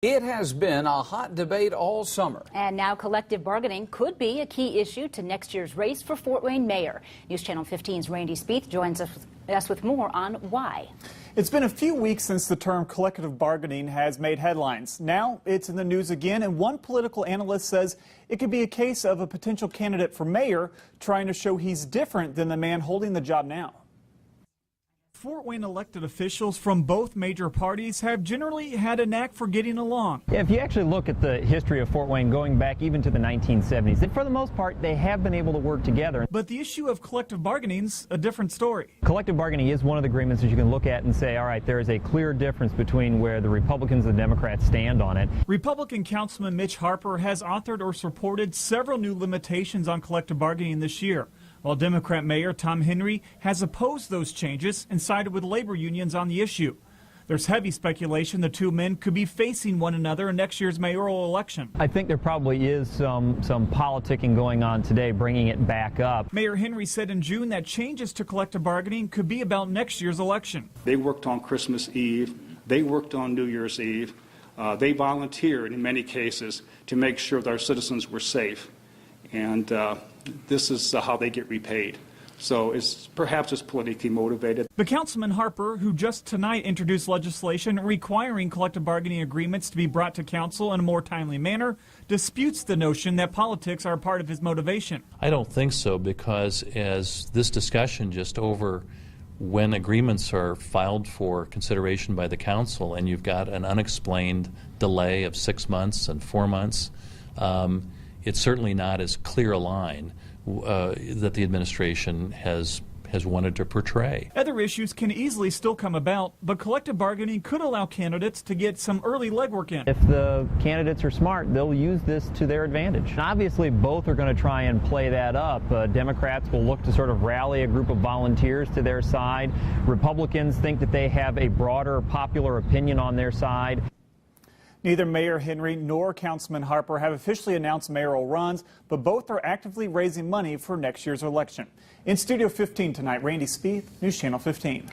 It has been a hot debate all summer. And now collective bargaining could be a key issue to next year's race for Fort Wayne mayor. News Channel 15's Randy Spieth joins us with more on why. It's been a few weeks since the term collective bargaining has made headlines. Now it's in the news again, and one political analyst says it could be a case of a potential candidate for mayor trying to show he's different than the man holding the job now. Fort Wayne elected officials from both major parties have generally had a knack for getting along. Yeah, if you actually look at the history of Fort Wayne going back even to the 1970s, for the most part, they have been able to work together. But the issue of collective bargaining's a different story. Collective bargaining is one of the agreements that you can look at and say, all right, there is a clear difference between where the Republicans and the Democrats stand on it. Republican Councilman Mitch Harper has authored or supported several new limitations on collective bargaining this year, while Democrat Mayor Tom Henry has opposed those changes and sided with labor unions on the issue. There's heavy speculation the two men could be facing one another in next year's mayoral election. I think there probably is some politicking going on today, bringing it back up. Mayor Henry said in June that changes to collective bargaining could be about next year's election. They worked on Christmas Eve. They worked on New Year's Eve. They volunteered in many cases to make sure that our citizens were safe. And this is how they get repaid. So perhaps it's politically motivated. But Councilman Harper, who just tonight introduced legislation requiring collective bargaining agreements to be brought to council in a more timely manner, disputes the notion that politics are part of his motivation. I don't think so, because as this discussion just over when agreements are filed for consideration by the council and you've got an unexplained delay of 6 months and 4 months, it's certainly not as clear a line that the administration has wanted to portray. Other issues can easily still come about, but collective bargaining could allow candidates to get some early legwork in. If the candidates are smart, they'll use this to their advantage. And obviously, both are going to try and play that up. Democrats will look to sort of rally a group of volunteers to their side. Republicans think that they have a broader popular opinion on their side. Neither Mayor Henry nor Councilman Harper have officially announced mayoral runs, but both are actively raising money for next year's election. In Studio 15 tonight, Randy Spieth, News Channel 15.